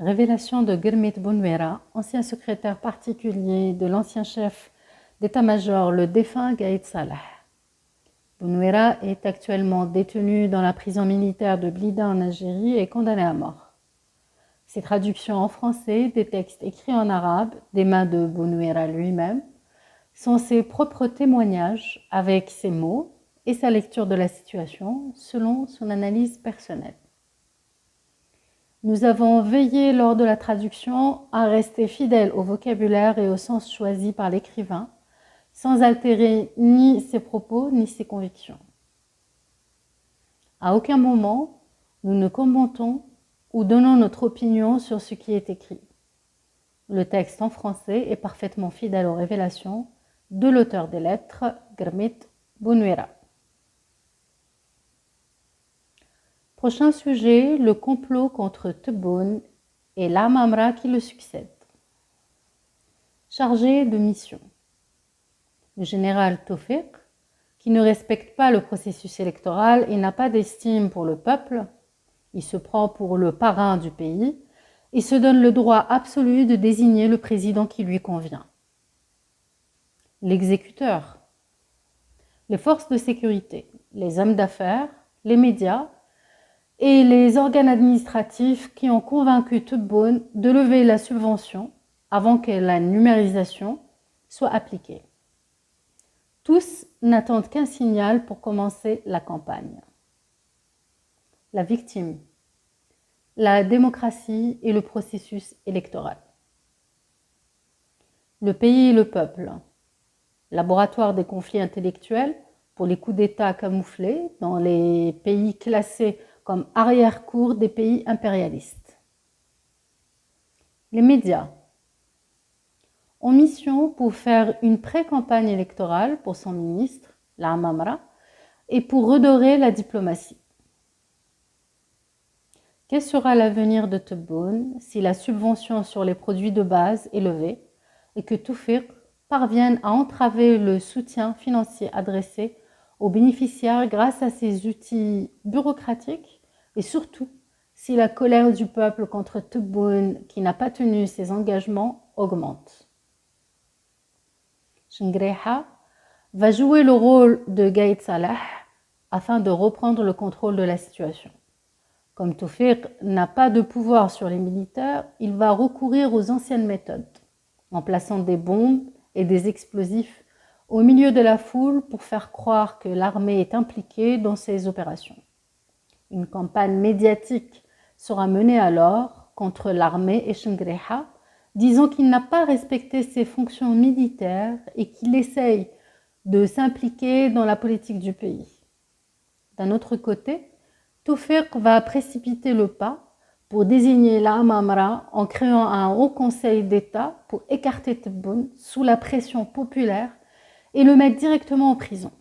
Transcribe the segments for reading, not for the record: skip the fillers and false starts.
Révélation de Gurmit Bounuera, ancien secrétaire particulier de l'ancien chef d'état-major, le défunt Gaïd Salah. Bounuera est actuellement détenu dans la prison militaire de Blida en Algérie et condamné à mort. Ses traductions en français des textes écrits en arabe des mains de Bounuera lui-même sont ses propres témoignages avec ses mots et sa lecture de la situation selon son analyse personnelle. Nous avons veillé lors de la traduction à rester fidèles au vocabulaire et au sens choisi par l'écrivain, sans altérer ni ses propos ni ses convictions. À aucun moment, nous ne commentons ou donnons notre opinion sur ce qui est écrit. Le texte en français est parfaitement fidèle aux révélations de l'auteur des lettres, Gurmit Bounuera. Prochain sujet, le complot contre Tebboune et l'Amamra qui le succède. Chargé de mission. Le général Tawfiq, qui ne respecte pas le processus électoral et n'a pas d'estime pour le peuple, il se prend pour le parrain du pays et se donne le droit absolu de désigner le président qui lui convient. L'exécuteur. Les forces de sécurité, les hommes d'affaires, les médias et les organes administratifs qui ont convaincu Tebboune de lever la subvention avant que la numérisation soit appliquée. Tous n'attendent qu'un signal pour commencer la campagne. La victime, la démocratie et le processus électoral. Le pays et le peuple, laboratoire des conflits intellectuels pour les coups d'État camouflés dans les pays classés comme arrière-cour des pays impérialistes. Les médias, en mission pour faire une pré-campagne électorale pour son ministre, l'Amamra, et pour redorer la diplomatie. Quel sera l'avenir de Tebboune si la subvention sur les produits de base est levée et que Tawfiq parvienne à entraver le soutien financier adressé aux bénéficiaires grâce à ces outils bureaucratiques et surtout si la colère du peuple contre Tebboune qui n'a pas tenu ses engagements augmente. Chengreha va jouer le rôle de Gaïd Salah afin de reprendre le contrôle de la situation. Comme Tawfiq n'a pas de pouvoir sur les militaires, il va recourir aux anciennes méthodes, en plaçant des bombes et des explosifs au milieu de la foule pour faire croire que l'armée est impliquée dans ces opérations. Une campagne médiatique sera menée alors contre l'armée et Chengreha, disant qu'il n'a pas respecté ses fonctions militaires et qu'il essaye de s'impliquer dans la politique du pays. D'un autre côté, Tawfiq va précipiter le pas pour désigner l'Amamra en créant un haut conseil d'État pour écarter Tebboune sous la pression populaire et le mettre directement en prison.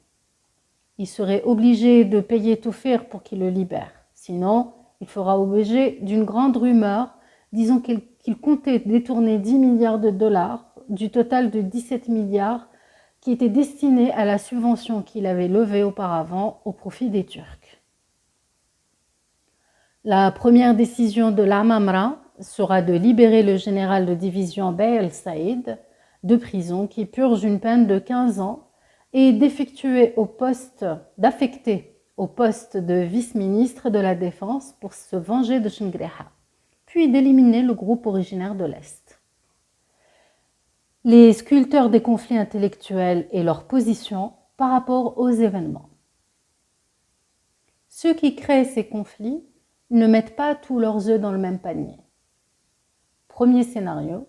Il serait obligé de payer Tawfiq pour qu'il le libère. Sinon, il fera objet d'une grande rumeur disant qu'il comptait détourner 10 milliards de dollars du total de 17 milliards qui étaient destinés à la subvention qu'il avait levée auparavant au profit des Turcs. La première décision de l'Amamra sera de libérer le général de division Baïl Saïd de prison qui purge une peine de 15 ans et d'affecter au poste de vice-ministre de la Défense pour se venger de Chengreha, puis d'éliminer le groupe originaire de l'Est. Les sculpteurs des conflits intellectuels et leur position par rapport aux événements. Ceux qui créent ces conflits ne mettent pas tous leurs œufs dans le même panier. Premier scénario,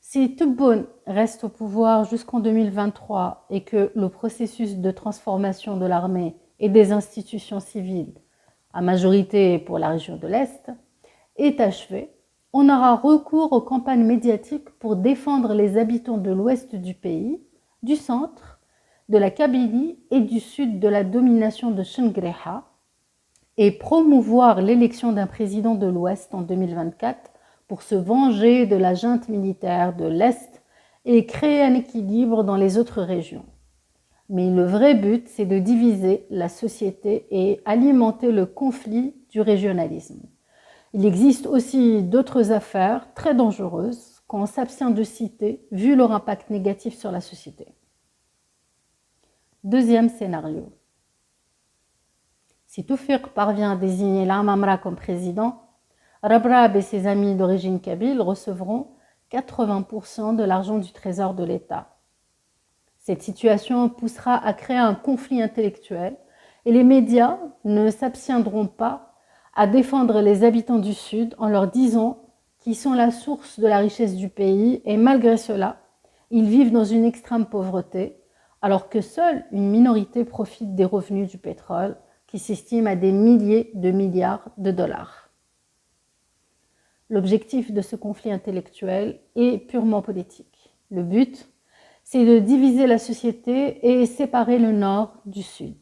si Tebboune reste au pouvoir jusqu'en 2023 et que le processus de transformation de l'armée et des institutions civiles, à majorité pour la région de l'Est, est achevé, on aura recours aux campagnes médiatiques pour défendre les habitants de l'ouest du pays, du centre, de la Kabylie et du sud de la domination de Chengreha et promouvoir l'élection d'un président de l'ouest en 2024 pour se venger de la junte militaire de l'Est et créer un équilibre dans les autres régions. Mais le vrai but, c'est de diviser la société et alimenter le conflit du régionalisme. Il existe aussi d'autres affaires très dangereuses qu'on s'abstient de citer vu leur impact négatif sur la société. Deuxième scénario. Si Toufiq parvient à désigner l'Amamra comme président, Rabrab et ses amis d'origine kabyle recevront 80% de l'argent du trésor de l'État. Cette situation poussera à créer un conflit intellectuel et les médias ne s'abstiendront pas à défendre les habitants du Sud en leur disant qu'ils sont la source de la richesse du pays et malgré cela, ils vivent dans une extrême pauvreté alors que seule une minorité profite des revenus du pétrole qui s'estiment à des milliers de milliards de dollars. L'objectif de ce conflit intellectuel est purement politique. Le but, c'est de diviser la société et séparer le Nord du Sud.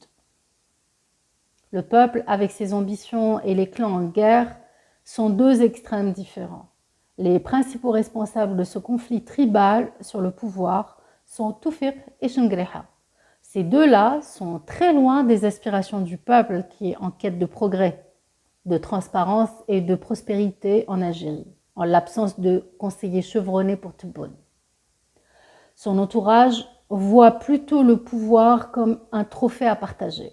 Le peuple, avec ses ambitions, et les clans en guerre sont deux extrêmes différents. Les principaux responsables de ce conflit tribal sur le pouvoir sont Toufiq et Chengreha. Ces deux-là sont très loin des aspirations du peuple qui est en quête de progrès, de transparence et de prospérité en Algérie, en l'absence de conseillers chevronnés pour Tebboune. Son entourage voit plutôt le pouvoir comme un trophée à partager.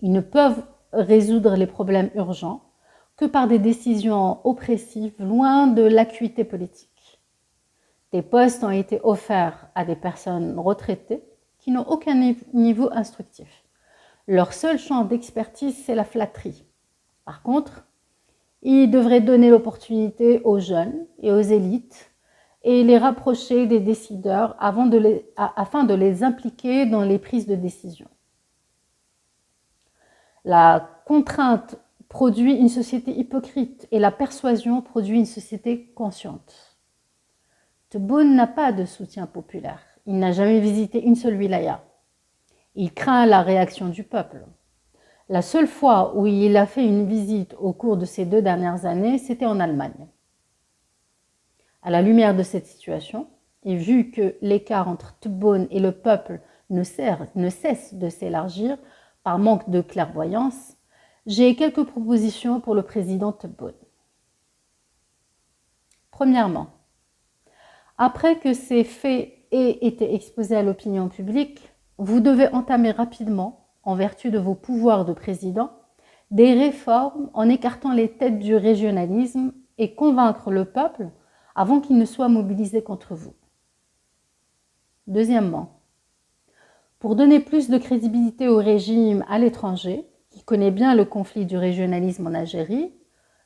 Ils ne peuvent résoudre les problèmes urgents que par des décisions oppressives loin de l'acuité politique. Des postes ont été offerts à des personnes retraitées qui n'ont aucun niveau instructif. Leur seul champ d'expertise, c'est la flatterie. Par contre, ils devraient donner l'opportunité aux jeunes et aux élites et les rapprocher des décideurs afin de les impliquer dans les prises de décision. La contrainte produit une société hypocrite et la persuasion produit une société consciente. Tebboune n'a pas de soutien populaire. Il n'a jamais visité une seule wilaya. Il craint la réaction du peuple. La seule fois où il a fait une visite au cours de ces 2 dernières années, c'était en Allemagne. À la lumière de cette situation, et vu que l'écart entre Tebboune et le peuple ne cesse de s'élargir par manque de clairvoyance, j'ai quelques propositions pour le président Tebboune. Premièrement, après que ces faits aient été exposés à l'opinion publique, vous devez entamer rapidement, en vertu de vos pouvoirs de président, des réformes en écartant les têtes du régionalisme et convaincre le peuple avant qu'il ne soit mobilisé contre vous. Deuxièmement, pour donner plus de crédibilité au régime à l'étranger, qui connaît bien le conflit du régionalisme en Algérie,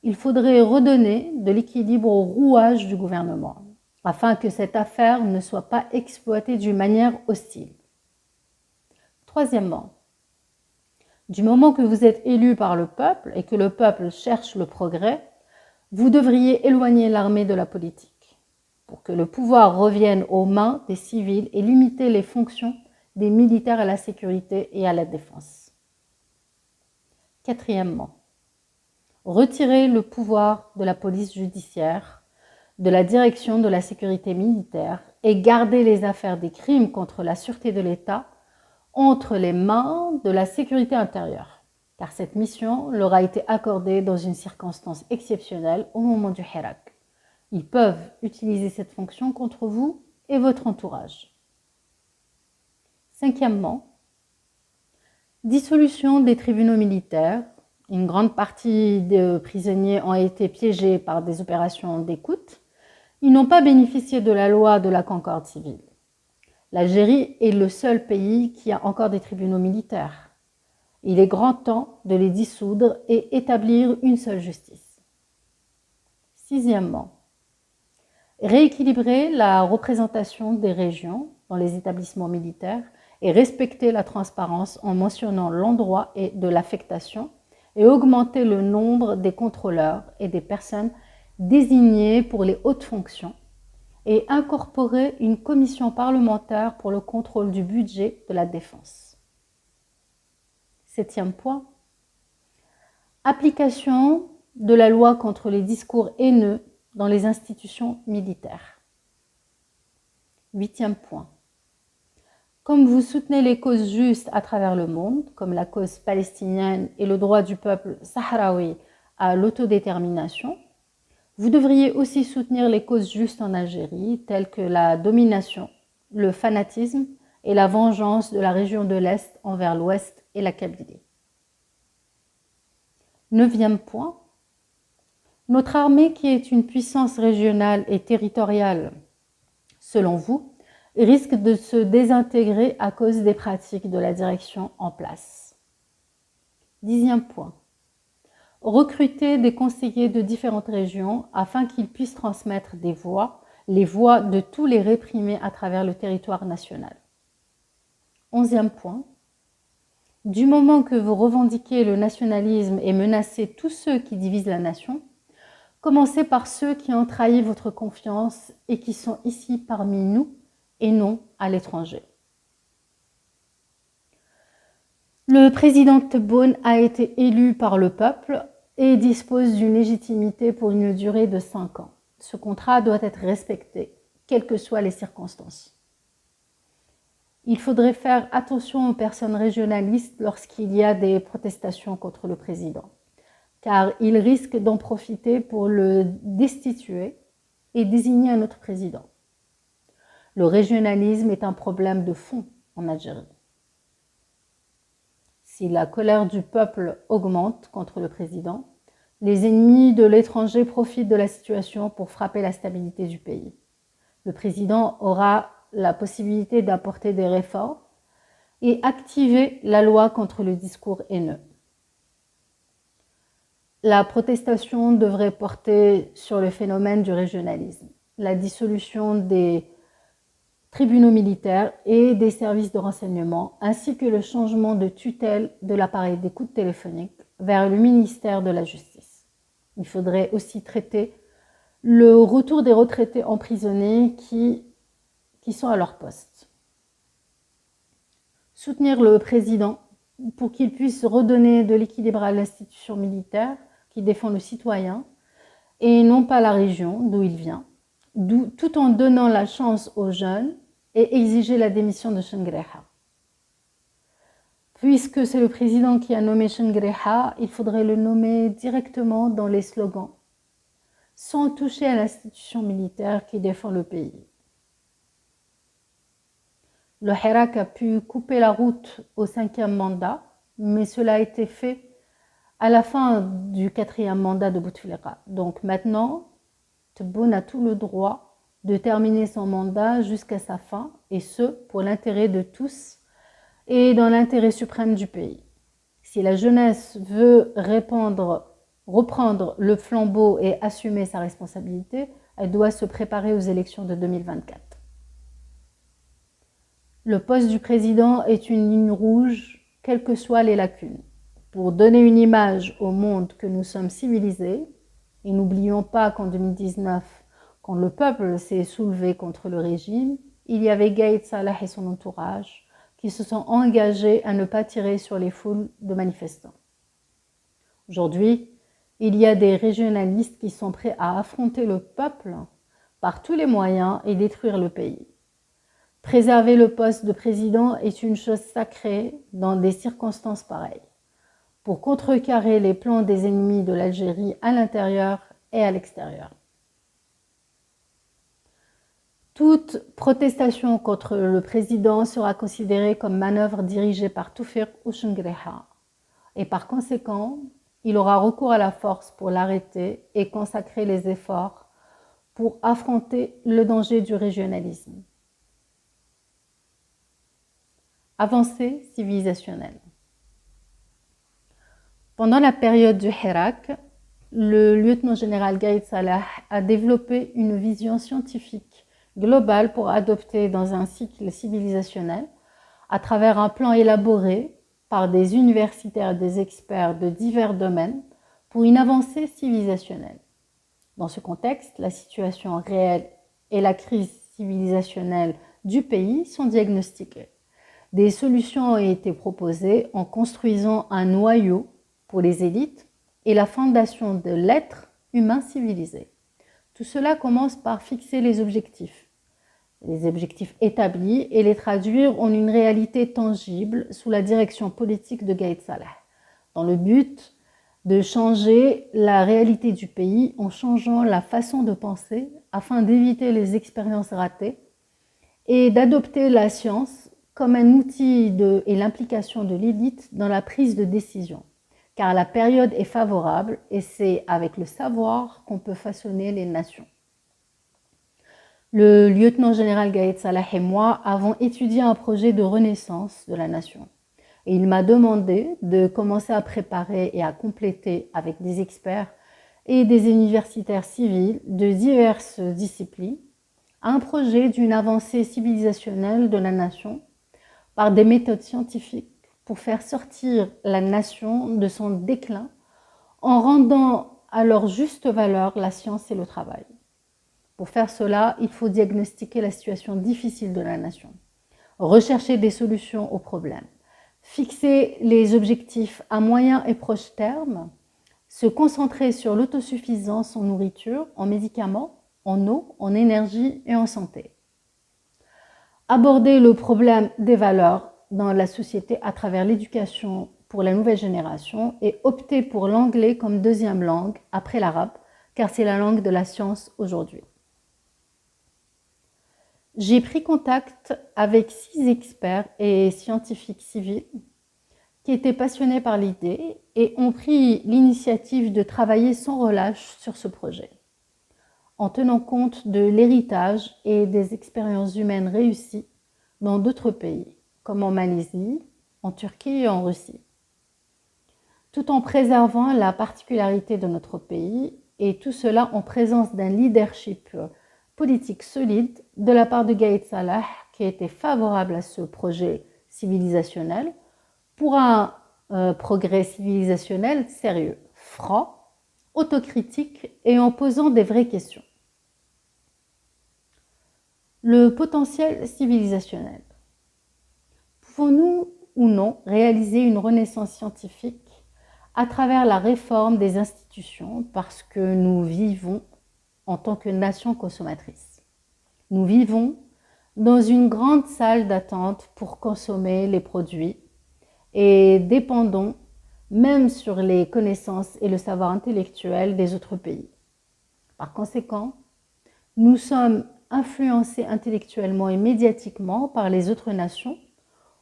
il faudrait redonner de l'équilibre au rouage du gouvernement, afin que cette affaire ne soit pas exploitée d'une manière hostile. Troisièmement, du moment que vous êtes élu par le peuple et que le peuple cherche le progrès, vous devriez éloigner l'armée de la politique pour que le pouvoir revienne aux mains des civils et limiter les fonctions des militaires à la sécurité et à la défense. Quatrièmement, retirer le pouvoir de la police judiciaire, de la direction de la sécurité militaire et garder les affaires des crimes contre la sûreté de l'État entre les mains de la sécurité intérieure, car cette mission leur a été accordée dans une circonstance exceptionnelle au moment du Hirak. Ils peuvent utiliser cette fonction contre vous et votre entourage. Cinquièmement, dissolution des tribunaux militaires. Une grande partie des prisonniers ont été piégés par des opérations d'écoute. Ils n'ont pas bénéficié de la loi de la concorde civile. L'Algérie est le seul pays qui a encore des tribunaux militaires. Il est grand temps de les dissoudre et établir une seule justice. Sixièmement, rééquilibrer la représentation des régions dans les établissements militaires et respecter la transparence en mentionnant l'endroit et de l'affectation et augmenter le nombre des contrôleurs et des personnes désignées pour les hautes fonctions et incorporer une commission parlementaire pour le contrôle du budget de la défense. Septième point, application de la loi contre les discours haineux dans les institutions militaires. Huitième point, comme vous soutenez les causes justes à travers le monde, comme la cause palestinienne et le droit du peuple sahraoui à l'autodétermination. Vous devriez aussi soutenir les causes justes en Algérie, telles que la domination, le fanatisme et la vengeance de la région de l'Est envers l'Ouest et la Kabylie. 9e point. Notre armée, qui est une puissance régionale et territoriale, selon vous, risque de se désintégrer à cause des pratiques de la direction en place. 10e point. Recruter des conseillers de différentes régions afin qu'ils puissent transmettre les voix de tous les réprimés à travers le territoire national. 11e point. Du moment que vous revendiquez le nationalisme et menacez tous ceux qui divisent la nation, commencez par ceux qui ont trahi votre confiance et qui sont ici parmi nous et non à l'étranger. Le président Tebboune a été élu par le peuple et dispose d'une légitimité pour une durée de 5 ans. Ce contrat doit être respecté, quelles que soient les circonstances. Il faudrait faire attention aux personnes régionalistes lorsqu'il y a des protestations contre le président, car ils risquent d'en profiter pour le destituer et désigner un autre président. Le régionalisme est un problème de fond en Algérie. Si la colère du peuple augmente contre le président, les ennemis de l'étranger profitent de la situation pour frapper la stabilité du pays. Le président aura la possibilité d'apporter des réformes et activer la loi contre le discours haineux. La protestation devrait porter sur le phénomène du régionalisme, la dissolution des tribunaux militaires et des services de renseignement, ainsi que le changement de tutelle de l'appareil d'écoute téléphonique vers le ministère de la Justice. Il faudrait aussi traiter le retour des retraités emprisonnés qui sont à leur poste. Soutenir le président pour qu'il puisse redonner de l'équilibre à l'institution militaire qui défend le citoyen et non pas la région d'où il vient, tout en donnant la chance aux jeunes et exiger la démission de Chengreha. Puisque c'est le président qui a nommé Chengreha, il faudrait le nommer directement dans les slogans, sans toucher à l'institution militaire qui défend le pays. Le Hirak a pu couper la route au 5e mandat, mais cela a été fait à la fin du 4e mandat de Bouteflika. Donc maintenant, Tebboune a tout le droit de terminer son mandat jusqu'à sa fin, et ce, pour l'intérêt de tous et dans l'intérêt suprême du pays. Si la jeunesse veut reprendre le flambeau et assumer sa responsabilité, elle doit se préparer aux élections de 2024. Le poste du président est une ligne rouge, quelles que soient les lacunes. Pour donner une image au monde que nous sommes civilisés, et n'oublions pas qu'en 2019, quand le peuple s'est soulevé contre le régime, il y avait Gaïd Salah et son entourage qui se sont engagés à ne pas tirer sur les foules de manifestants. Aujourd'hui, il y a des régionalistes qui sont prêts à affronter le peuple par tous les moyens et détruire le pays. Préserver le poste de président est une chose sacrée dans des circonstances pareilles, pour contrecarrer les plans des ennemis de l'Algérie à l'intérieur et à l'extérieur. Toute protestation contre le président sera considérée comme manœuvre dirigée par Toufiq ou Chengreha, et par conséquent, il aura recours à la force pour l'arrêter et consacrer les efforts pour affronter le danger du régionalisme. Avancée civilisationnelle. Pendant la période du Hirak, le lieutenant-général Gaïd Salah a développé une vision scientifique globale pour adopter dans un cycle civilisationnel, à travers un plan élaboré par des universitaires et des experts de divers domaines, pour une avancée civilisationnelle. Dans ce contexte, la situation réelle et la crise civilisationnelle du pays sont diagnostiquées. Des solutions ont été proposées en construisant un noyau pour les élites et la fondation de l'être humain civilisé. Tout cela commence par fixer les objectifs établis et les traduire en une réalité tangible sous la direction politique de Gaïd Salah, dans le but de changer la réalité du pays en changeant la façon de penser afin d'éviter les expériences ratées et d'adopter la science comme un outil et l'implication de l'élite dans la prise de décision. Car la période est favorable et c'est avec le savoir qu'on peut façonner les nations. Le lieutenant-général Gaïd Salah et moi avons étudié un projet de renaissance de la nation. Et il m'a demandé de commencer à préparer et à compléter avec des experts et des universitaires civils de diverses disciplines un projet d'une avancée civilisationnelle de la nation par des méthodes scientifiques pour faire sortir la nation de son déclin en rendant à leur juste valeur la science et le travail. Pour faire cela, il faut diagnostiquer la situation difficile de la nation, rechercher des solutions aux problèmes, fixer les objectifs à moyen et proche terme, se concentrer sur l'autosuffisance en nourriture, en médicaments, en eau, en énergie et en santé. Aborder le problème des valeurs dans la société à travers l'éducation pour la nouvelle génération et opter pour l'anglais comme deuxième langue après l'arabe, car c'est la langue de la science aujourd'hui. J'ai pris contact avec 6 experts et scientifiques civils qui étaient passionnés par l'idée et ont pris l'initiative de travailler sans relâche sur ce projet, en tenant compte de l'héritage et des expériences humaines réussies dans d'autres pays, comme en Malaisie, en Turquie et en Russie, tout en préservant la particularité de notre pays et tout cela en présence d'un leadership politique solide de la part de Gaïd Salah qui était favorable à ce projet civilisationnel pour un progrès civilisationnel sérieux, franc, autocritique et en posant des vraies questions. Le potentiel civilisationnel. Pouvons-nous ou non réaliser une renaissance scientifique à travers la réforme des institutions parce que nous vivons en tant que nation consommatrice. Nous vivons dans une grande salle d'attente pour consommer les produits et dépendons même sur les connaissances et le savoir intellectuel des autres pays. Par conséquent, nous sommes influencés intellectuellement et médiatiquement par les autres nations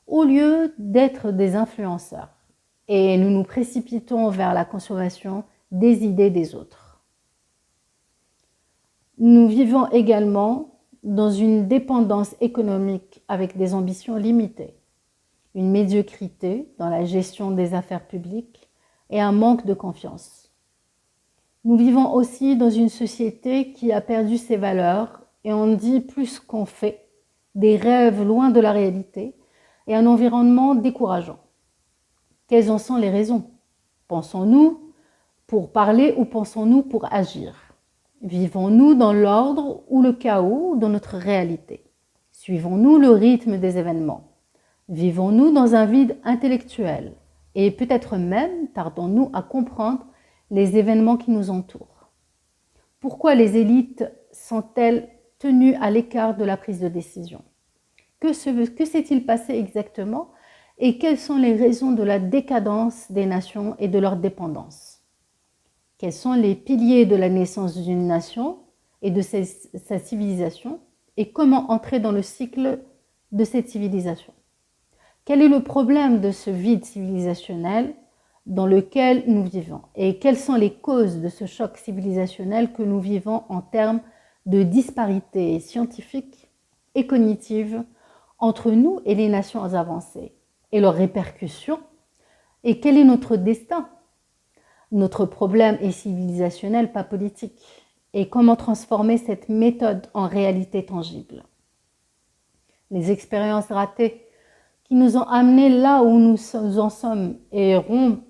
au lieu d'être des influenceurs et nous nous précipitons vers la consommation des idées des autres. Nous vivons également dans une dépendance économique avec des ambitions limitées, une médiocrité dans la gestion des affaires publiques et un manque de confiance. Nous vivons aussi dans une société qui a perdu ses valeurs et on dit plus qu'on fait, des rêves loin de la réalité et un environnement décourageant. Quelles en sont les raisons? Pensons-nous pour parler ou pensons-nous pour agir? Vivons-nous dans l'ordre ou le chaos dans notre réalité? Suivons-nous le rythme des événements? Vivons-nous dans un vide intellectuel? Et peut-être même tardons-nous à comprendre les événements qui nous entourent? Pourquoi les élites sont-elles tenues à l'écart de la prise de décision? Que s'est-il passé exactement? Et quelles sont les raisons de la décadence des nations et de leur dépendance? Quels sont les piliers de la naissance d'une nation et de sa civilisation et comment entrer dans le cycle de cette civilisation? Quel est le problème de ce vide civilisationnel dans lequel nous vivons? Et quelles sont les causes de ce choc civilisationnel que nous vivons en termes de disparité scientifique et cognitive entre nous et les nations avancées et leurs répercussions? Et quel est notre destin? Notre problème est civilisationnel, pas politique. Et comment transformer cette méthode en réalité tangible? Les expériences ratées qui nous ont amenés là où nous en sommes et rompre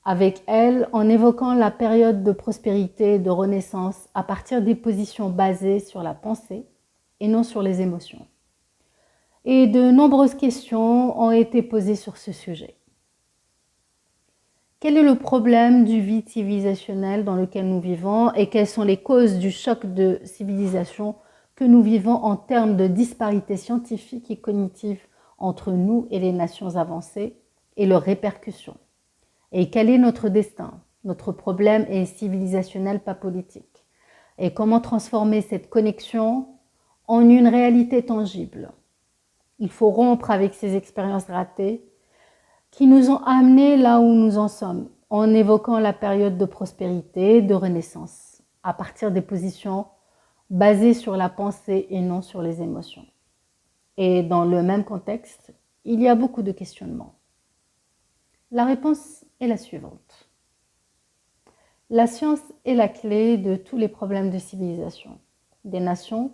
avec elles en évoquant la période de prospérité et de renaissance à partir des positions basées sur la pensée et non sur les émotions. Et de nombreuses questions ont été posées sur ce sujet. Quel est le problème du vide civilisationnel dans lequel nous vivons et quelles sont les causes du choc de civilisation que nous vivons en termes de disparité scientifique et cognitive entre nous et les nations avancées et leurs répercussions? Et quel est notre destin? Notre problème est civilisationnel, pas politique. Et comment transformer cette connexion en une réalité tangible? Il faut rompre avec ces expériences ratées qui nous ont amenés là où nous en sommes, en évoquant la période de prospérité, de renaissance, à partir des positions basées sur la pensée et non sur les émotions. Et dans le même contexte, il y a beaucoup de questionnements. La réponse est la suivante. La science est la clé de tous les problèmes de civilisation, des nations,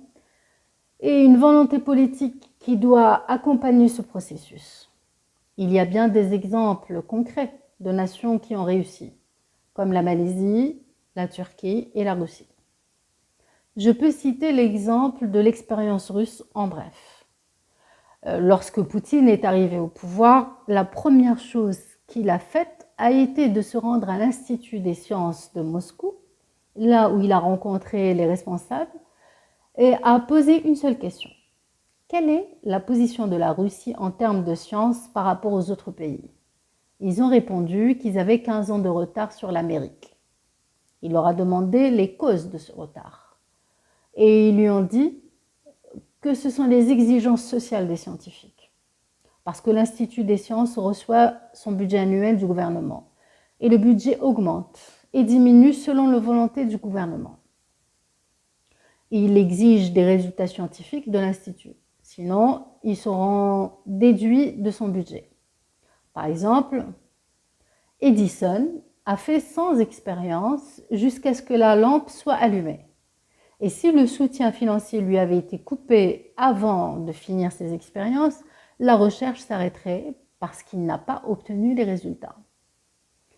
et une volonté politique qui doit accompagner ce processus. Il y a bien des exemples concrets de nations qui ont réussi, comme la Malaisie, la Turquie et la Russie. Je peux citer l'exemple de l'expérience russe en bref. Lorsque Poutine est arrivé au pouvoir, la première chose qu'il a faite a été de se rendre à l'Institut des sciences de Moscou, là où il a rencontré les responsables, et a posé une seule question. Quelle est la position de la Russie en termes de science par rapport aux autres pays? Ils ont répondu qu'ils avaient 15 ans de retard sur l'Amérique. Il leur a demandé les causes de ce retard. Et ils lui ont dit que ce sont les exigences sociales des scientifiques. Parce que l'Institut des sciences reçoit son budget annuel du gouvernement. Et le budget augmente et diminue selon la volonté du gouvernement. Il exige des résultats scientifiques de l'Institut. Sinon, ils seront déduits de son budget. Par exemple, Edison a fait 100 expériences jusqu'à ce que la lampe soit allumée. Et si le soutien financier lui avait été coupé avant de finir ses expériences, la recherche s'arrêterait parce qu'il n'a pas obtenu les résultats.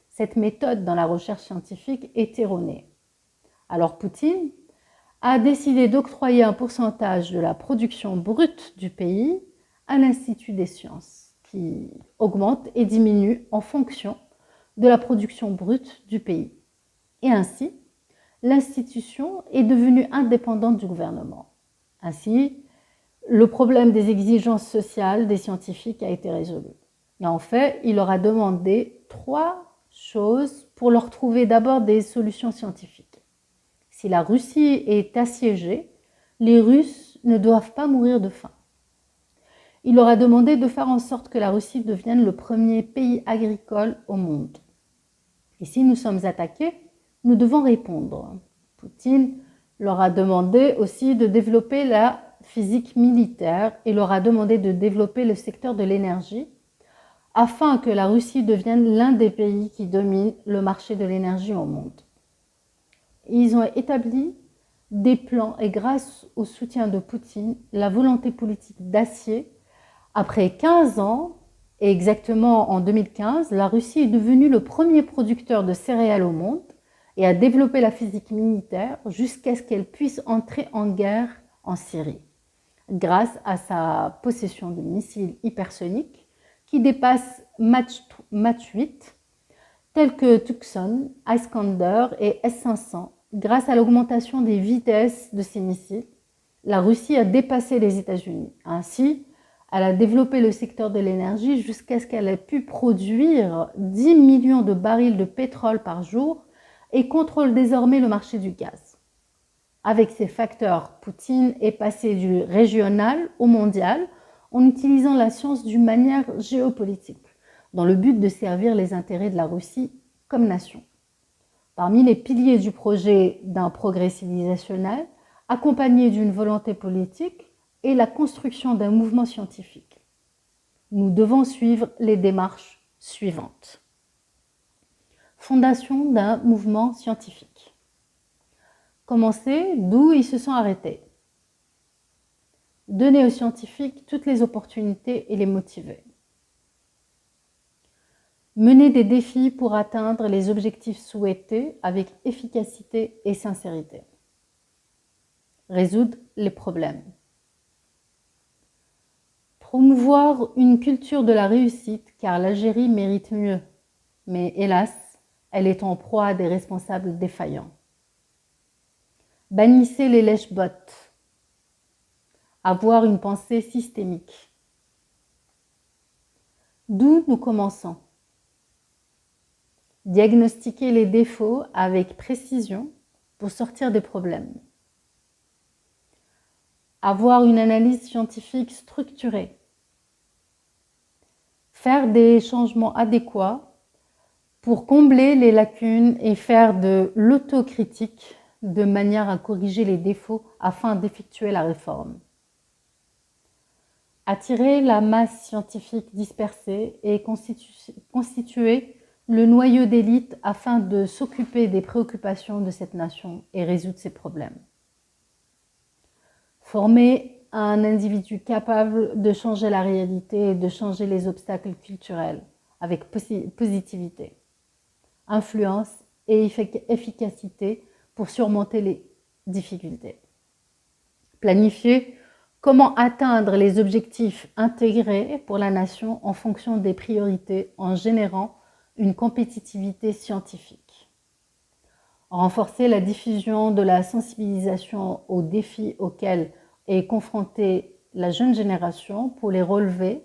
Cette méthode dans la recherche scientifique est erronée. Alors Poutine a décidé d'octroyer un pourcentage de la production brute du pays à l'Institut des sciences, qui augmente et diminue en fonction de la production brute du pays. Et ainsi, l'institution est devenue indépendante du gouvernement. Ainsi, le problème des exigences sociales des scientifiques a été résolu. Et en fait, il leur a demandé 3 choses pour leur trouver d'abord des solutions scientifiques. Si la Russie est assiégée, les Russes ne doivent pas mourir de faim. Il leur a demandé de faire en sorte que la Russie devienne le premier pays agricole au monde. Et si nous sommes attaqués, nous devons répondre. Poutine leur a demandé aussi de développer la physique militaire et leur a demandé de développer le secteur de l'énergie afin que la Russie devienne l'un des pays qui domine le marché de l'énergie au monde. Ils ont établi des plans et grâce au soutien de Poutine, la volonté politique d'acier, après 15 ans, et exactement en 2015, la Russie est devenue le premier producteur de céréales au monde et a développé la physique militaire jusqu'à ce qu'elle puisse entrer en guerre en Syrie, grâce à sa possession de missiles hypersoniques qui dépassent Mach 8, tels que Tucson, Iskander et S-500. Grâce à l'augmentation des vitesses de ces missiles, la Russie a dépassé les États-Unis. Ainsi, elle a développé le secteur de l'énergie jusqu'à ce qu'elle ait pu produire 10 millions de barils de pétrole par jour et contrôle désormais le marché du gaz. Avec ces facteurs, Poutine est passé du régional au mondial en utilisant la science d'une manière géopolitique, dans le but de servir les intérêts de la Russie comme nation. Parmi les piliers du projet d'un progrès civilisationnel, accompagné d'une volonté politique et la construction d'un mouvement scientifique. Nous devons suivre les démarches suivantes. Fondation d'un mouvement scientifique. Commencer d'où ils se sont arrêtés. Donner aux scientifiques toutes les opportunités et les motiver. Mener des défis pour atteindre les objectifs souhaités avec efficacité et sincérité. Résoudre les problèmes. Promouvoir une culture de la réussite car l'Algérie mérite mieux. Mais hélas, elle est en proie à des responsables défaillants. Bannissez les lèche-bottes. Avoir une pensée systémique. D'où nous commençons? diagnostiquer les défauts avec précision pour sortir des problèmes, avoir une analyse scientifique structurée, faire des changements adéquats pour combler les lacunes et faire de l'autocritique de manière à corriger les défauts afin d'effectuer la réforme. Attirer la masse scientifique dispersée et constituer le noyau d'élite afin de s'occuper des préoccupations de cette nation et résoudre ses problèmes. Former un individu capable de changer la réalité et de changer les obstacles culturels avec positivité, influence et efficacité pour surmonter les difficultés. Planifier comment atteindre les objectifs intégrés pour la nation en fonction des priorités en générant une compétitivité scientifique. Renforcer la diffusion de la sensibilisation aux défis auxquels est confrontée la jeune génération pour les relever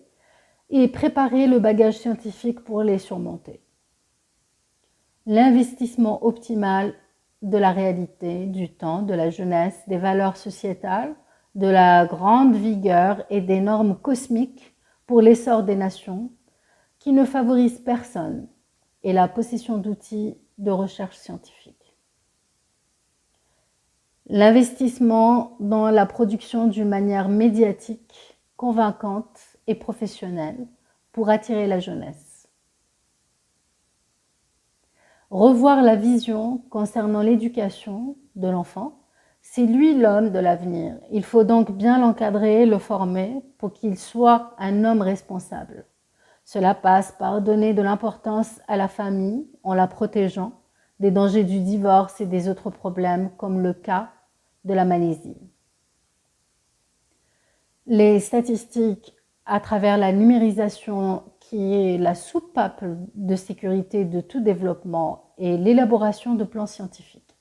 et préparer le bagage scientifique pour les surmonter. L'investissement optimal de la réalité, du temps, de la jeunesse, des valeurs sociétales, de la grande vigueur et des normes cosmiques pour l'essor des nations qui ne favorisent personne et la possession d'outils de recherche scientifique. L'investissement dans la production d'une manière médiatique, convaincante et professionnelle pour attirer la jeunesse. Revoir la vision concernant l'éducation de l'enfant. C'est lui l'homme de l'avenir. Il faut donc bien l'encadrer, le former pour qu'il soit un homme responsable. Cela passe par donner de l'importance à la famille en la protégeant des dangers du divorce et des autres problèmes comme le cas de la Malaisie. Les statistiques à travers la numérisation qui est la soupape de sécurité de tout développement et l'élaboration de plans scientifiques.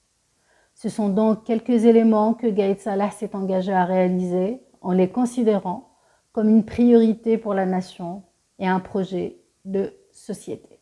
Ce sont donc quelques éléments que Gaïd Salah s'est engagé à réaliser en les considérant comme une priorité pour la nation et un projet de société.